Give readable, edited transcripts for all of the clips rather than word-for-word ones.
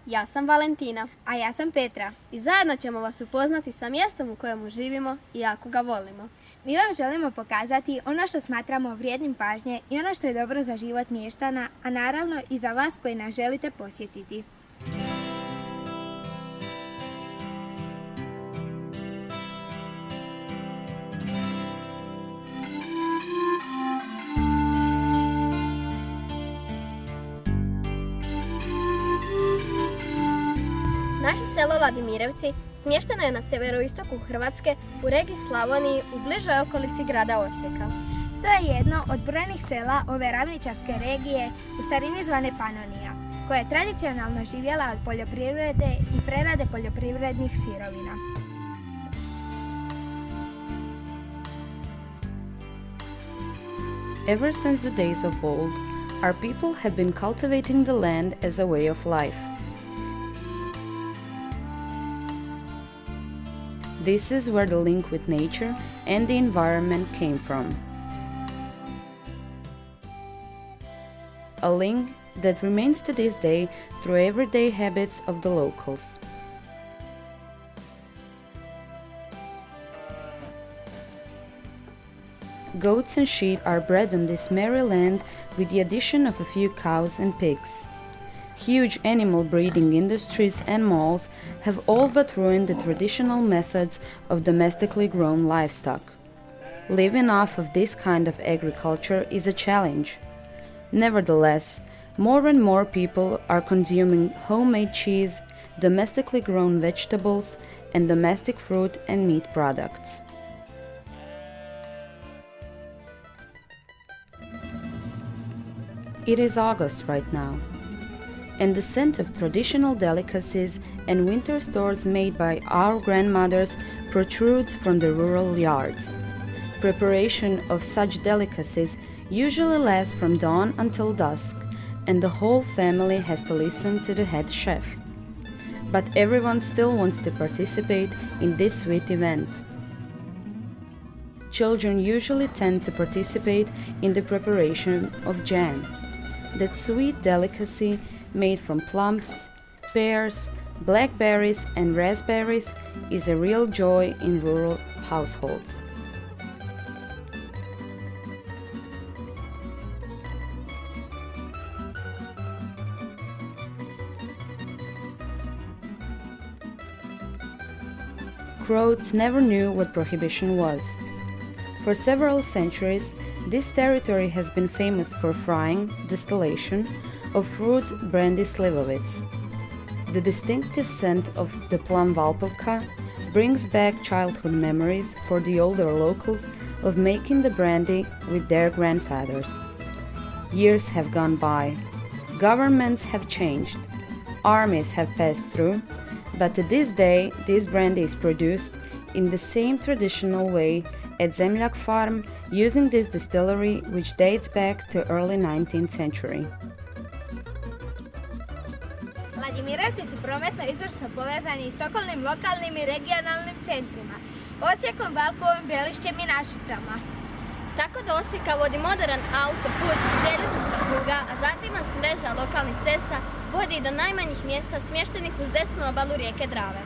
Ja sam Valentina. A ja sam Petra. I zajedno ćemo vas upoznati sa mjestom u kojemu živimo i jako ga volimo. Mi vam želimo pokazati ono što smatramo vrijednim pažnje i ono što je dobro za život mještana, a naravno i za vas koji nas želite posjetiti. Naše selo Ladimirevci smješteno je na sjeveroistoku Hrvatske u regiji Slavoniji u bližoj okolici grada Osijeka. To je jedno od brojnih sela ove ravničarske regije, u starini zvane Panonija, koja je tradicionalno živjela od poljoprivrede i prerade poljoprivrednih sirovina. Ever since the days of old, our people have been cultivating the land as a way of life. This is where the link with nature and the environment came from. A link that remains to this day through everyday habits of the locals. Goats and sheep are bred on this merry land with the addition of a few cows and pigs. Huge animal breeding industries and malls have all but ruined the traditional methods of domestically grown livestock. Living off of this kind of agriculture is a challenge. Nevertheless, more and more people are consuming homemade cheese, domestically grown vegetables, and domestic fruit and meat products. It is August right now, and the scent of traditional delicacies and winter stores made by our grandmothers protrudes from the rural yards. Preparation of such delicacies usually lasts from dawn until dusk, and the whole family has to listen to the head chef. But everyone still wants to participate in this sweet event. Children usually tend to participate in the preparation of jam, that sweet delicacy made from plums, pears, blackberries and raspberries is a real joy in rural households. Croats never knew what prohibition was. For several centuries, this territory has been famous for frying, distillation, of fruit brandy slivovitz. The distinctive scent of the plum valpovka brings back childhood memories for the older locals of making the brandy with their grandfathers. Years have gone by, governments have changed, armies have passed through, but to this day this brandy is produced in the same traditional way at Zemljak farm using this distillery which dates back to early 19th century. Ladimirevci su prometno izvrsno povezani s okolnim lokalnim i regionalnim centrima, Osijekom, Valpovom, Belišćem i Našicama. Tako do Osijeka vodi moderan autoput, željeznička pruga, a zatim nas mreža lokalnih cesta vodi do najmanjih mjesta smještenih uz desnu obalu rijeke Drave.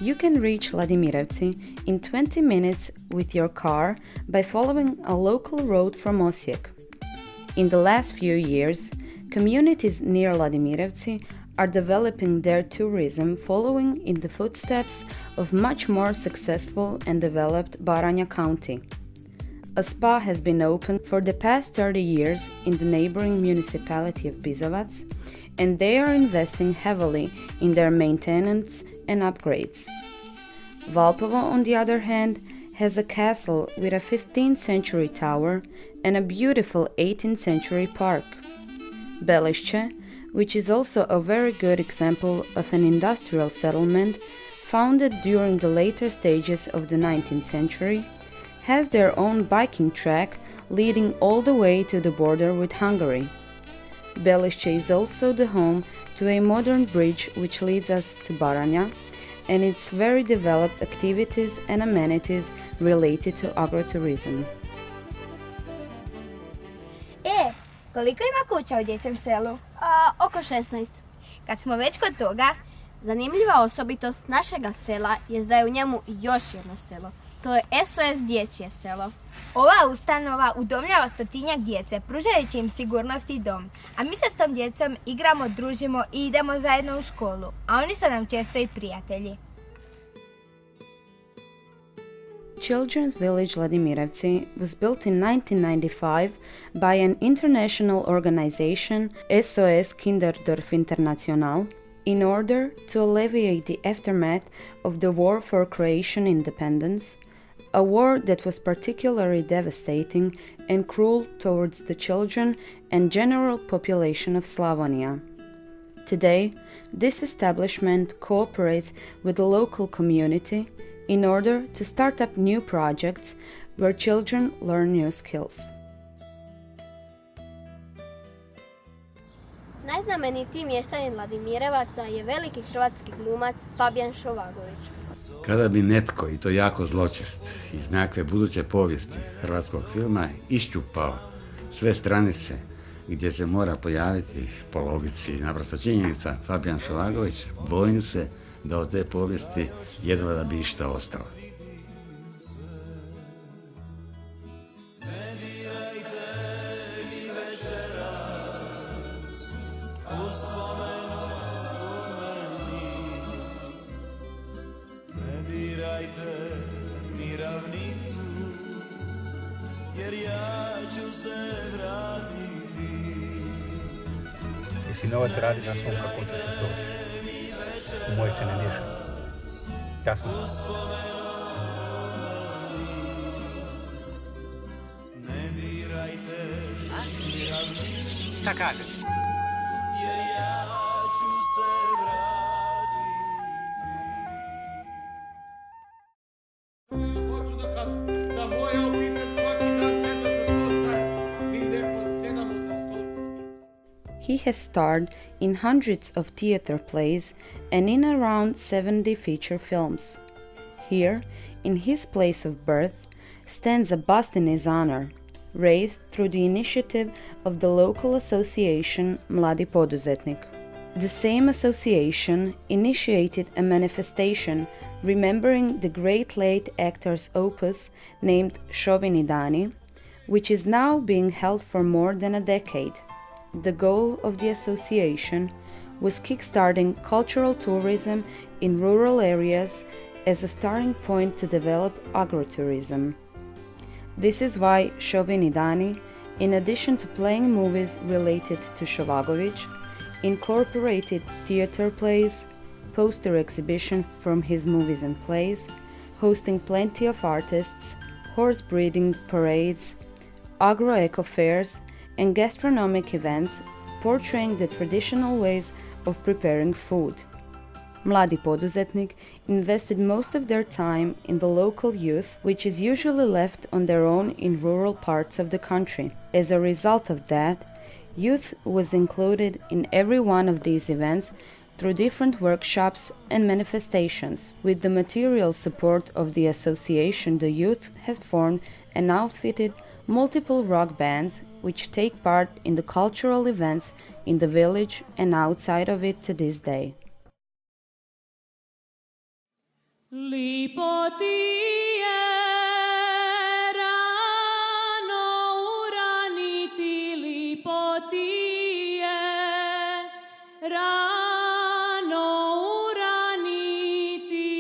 You can reach Ladimirevci in 20 minutes with your car by following a local road from Osijek. In the last few years, communities near Ladimirevci are developing their tourism following in the footsteps of much more successful and developed Baranja County. A spa has been opened for the past 30 years in the neighboring municipality of Bizovac, and they are investing heavily in their maintenance and upgrades. Valpovo, on the other hand, has a castle with a 15th century tower and a beautiful 18th century park. Belišće, which is also a very good example of an industrial settlement founded during the later stages of the 19th century, has their own biking track leading all the way to the border with Hungary. Belišće is also the home to a modern bridge which leads us to Baranja, and its very developed activities and amenities related to agrotourism. Koliko ima kuća u dječjem selu? Oko 16. Kad smo već kod toga, Zanimljiva osobitost našega sela je da je u njemu još jedno selo. To je SOS dječje selo. ova ustanova udomljava stotinjak djece, pružajući im sigurnost i dom. A mi se s tom djecom igramo, družimo i idemo zajedno u školu. A oni su nam često i prijatelji. Children's Village Ladimirevci was built in 1995 by an international organization, SOS Kinderdorf International, in order to alleviate the aftermath of the War for Croatian independence, a war that was particularly devastating and cruel towards the children and general population of Slavonia. Today, this establishment cooperates with the local community in order to start up new projects where children learn new skills. Najznamenitiji mještanin Ladimirevaca je veliki hrvatski glumac Fabijan Šovagović. Kada bi netko, i to jako zločest, iz nekakve buduće povijesti hrvatskog filma iščupao sve stranice gdje se mora pojaviti po logici naprosto činjenica Fabijan Šovagović, bojim se da od te povijesti jedva da bi išta ostalo. Jesi novac radi na svom kako ćeš doći. U moje se ne miješa. Jasno. Šta kažeš? He has starred in hundreds of theater plays and in around 70 feature films. Here, in his place of birth, stands a bust in his honor, raised through the initiative of the local association Mladi Poduzetnik. The same association initiated a manifestation remembering the great late actor's opus named Šovini dani, which is now being held for more than a decade. The goal of the association was kickstarting cultural tourism in rural areas as a starting point to develop agrotourism. This is why Šovini dani, in addition to playing movies related to Šovagović, incorporated theater plays, poster exhibition from his movies and plays, hosting plenty of artists, horse breeding parades, agro-eco fairs, and gastronomic events portraying the traditional ways of preparing food. Mladi Poduzetnik invested most of their time in the local youth, which is usually left on their own in rural parts of the country. As a result of that, youth was included in every one of these events through different workshops and manifestations. With the material support of the association, the youth has formed and outfitted multiple rock bands which take part in the cultural events in the village and outside of it to this day. Lipo ti je rano uraniti, lipo ti je rano uraniti.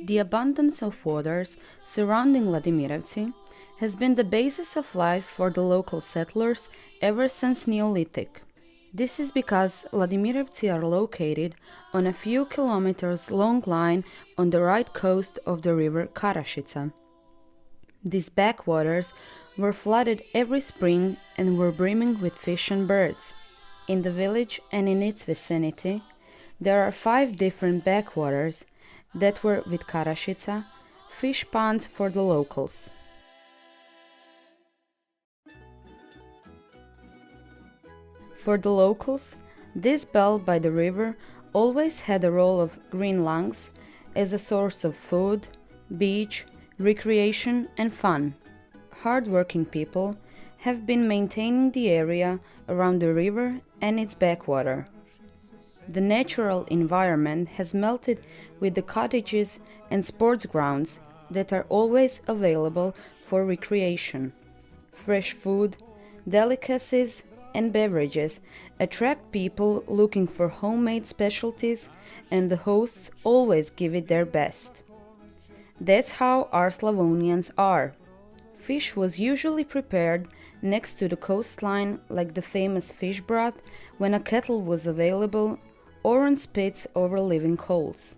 The abundance of waters surrounding Ladimirevci has been the basis of life for the local settlers ever since Neolithic. This is because Ladimirevci are located on a few kilometers long line on the right coast of the river Karašica. These backwaters were flooded every spring and were brimming with fish and birds. In the village and in its vicinity, there are 5 different backwaters that were with Karašica, fish ponds for the locals. For the locals, this belt by the river always had a role of green lungs as a source of food, beach, recreation and fun. Hard-working people have been maintaining the area around the river and its backwater. The natural environment has melted with the cottages and sports grounds that are always available for recreation. Fresh food, delicacies, and beverages attract people looking for homemade specialties, and the hosts always give it their best. That's how our Slavonians are. Fish was usually prepared next to the coastline, like the famous fish broth, when a kettle was available, or on spits over living coals.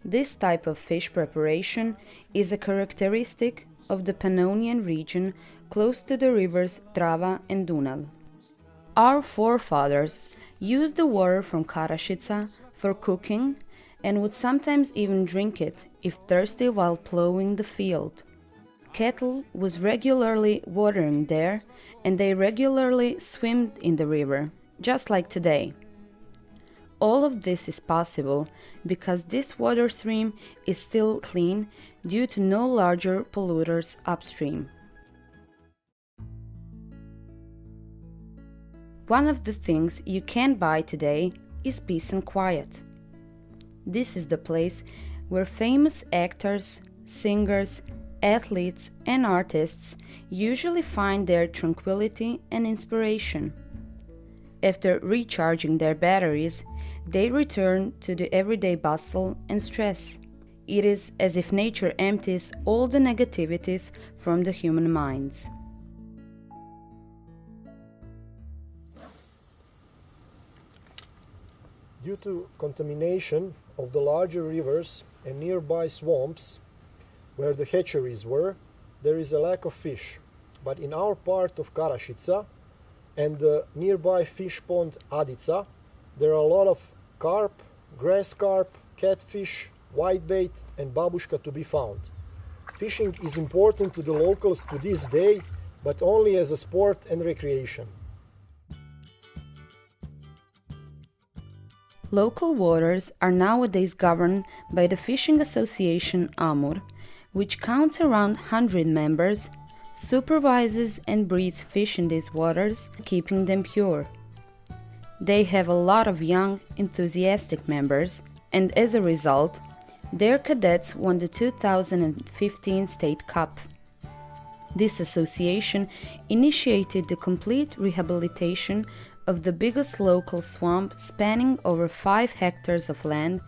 This type of fish preparation is a characteristic of the Pannonian region close to the rivers Drava and Dunav. Our forefathers used the water from Karašica for cooking and would sometimes even drink it if thirsty while plowing the field. Cattle was regularly watering there, and they regularly swam in the river, just like today. All of this is possible because this water stream is still clean due to no larger polluters upstream. One of the things you can buy today is peace and quiet. This is the place where famous actors, singers, athletes, and artists usually find their tranquility and inspiration. After recharging their batteries, they return to the everyday bustle and stress. It is as if nature empties all the negativities from the human minds. Due to contamination of the larger rivers and nearby swamps where the hatcheries were, there is a lack of fish. But in our part of Karašica and the nearby fish pond Adica, there are a lot of carp, grass carp, catfish, whitebait and babushka to be found. Fishing is important to the locals to this day, but only as a sport and recreation. Local waters are nowadays governed by the Fishing Association Amur, which counts around 100 members, supervises and breeds fish in these waters, keeping them pure. They have a lot of young, enthusiastic members, and as a result, their cadets won the 2015 State Cup. This association initiated the complete rehabilitation of the biggest local swamp spanning over 5 hectares of land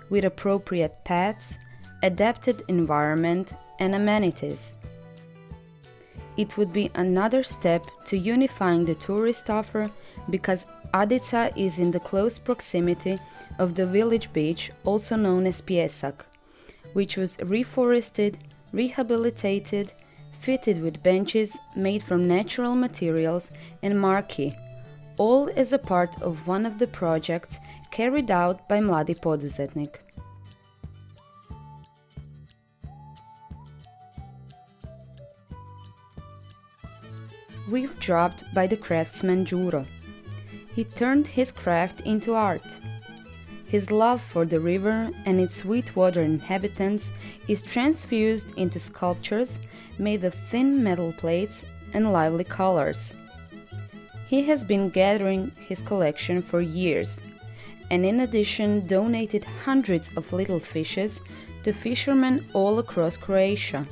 with appropriate paths, adapted environment and amenities. It would be another step to unifying the tourist offer because Adica is in the close proximity of the village beach, also known as Pjesak, which was reforested, rehabilitated, fitted with benches made from natural materials and marquee, all as a part of one of the projects carried out by Mladi Poduzetnik. We've dropped by the craftsman Đuro. He turned his craft into art. His love for the river and its sweetwater inhabitants is transfused into sculptures made of thin metal plates and lively colors. He has been gathering his collection for years, and in addition donated hundreds of little fishes to fishermen all across Croatia.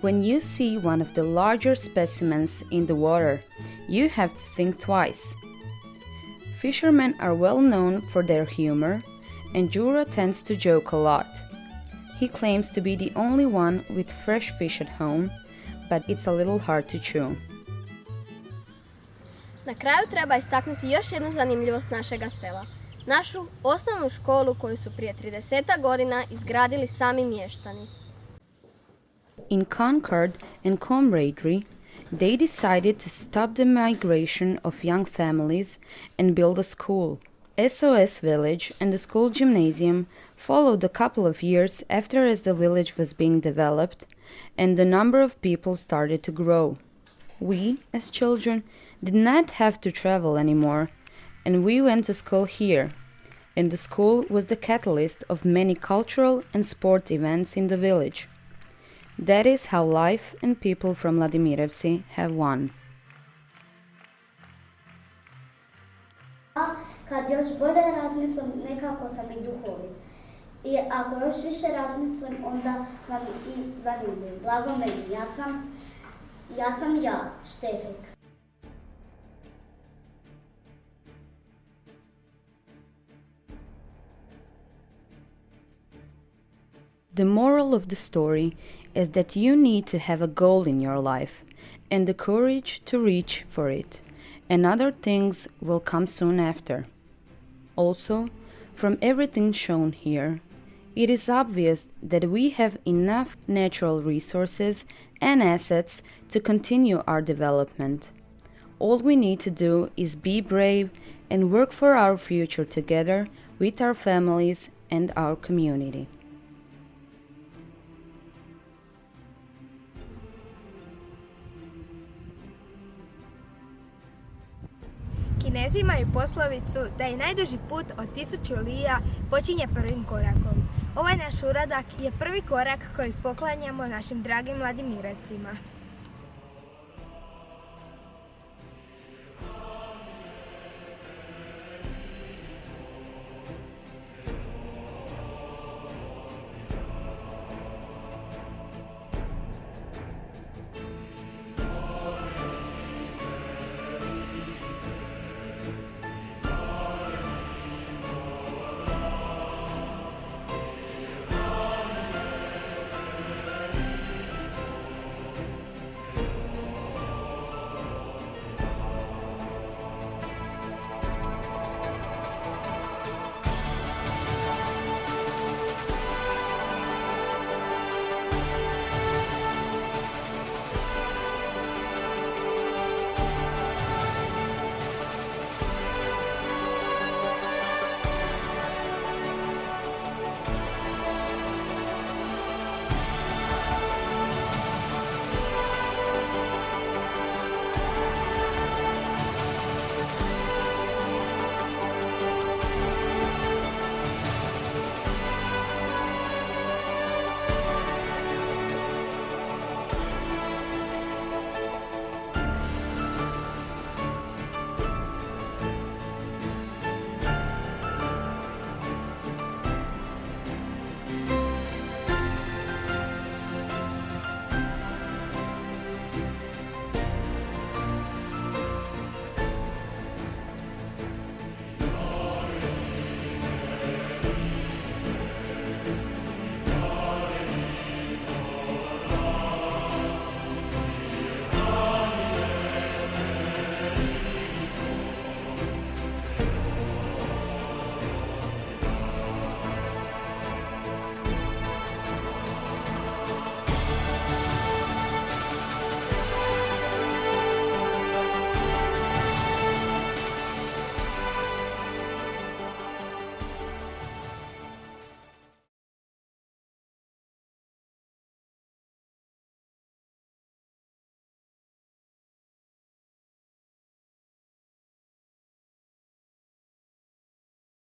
When you see one of the larger specimens in the water, you have to think twice. Fishermen are well known for their humor, and Đuro tends to joke a lot. He claims to be the only one with fresh fish at home, but it's a little hard to chew. Na kraju treba istaknuti još jednu zanimljivost našega sela. Našu osnovnu školu koju su prije 30 godina izgradili sami mještani. In concord and camaraderie, they decided to stop the migration of young families and build a school. SOS Village and the school gymnasium followed a couple of years after as the village was being developed and the number of people started to grow. We, as children, did not have to travel anymore, and we went to school here, and the school was the catalyst of many cultural and sport events in the village. That is how life and people from Ladimirevci have won. Kad još bolje razmislim, nekako sam i duhovit. I ako još više razmislim, onda sam i zanimljiv. Blago meni, ja sam Štefik. The moral of the story is that you need to have a goal in your life and the courage to reach for it, and other things will come soon after. Also, from everything shown here, it is obvious that we have enough natural resources and assets to continue our development. All we need to do is be brave and work for our future together with our families and our community. Kinezi imaju poslovicu da i najduži put od 1000 lija počinje prvim korakom. Ovaj naš uradak je prvi korak koji poklanjamo našim dragim Ladimirevcima.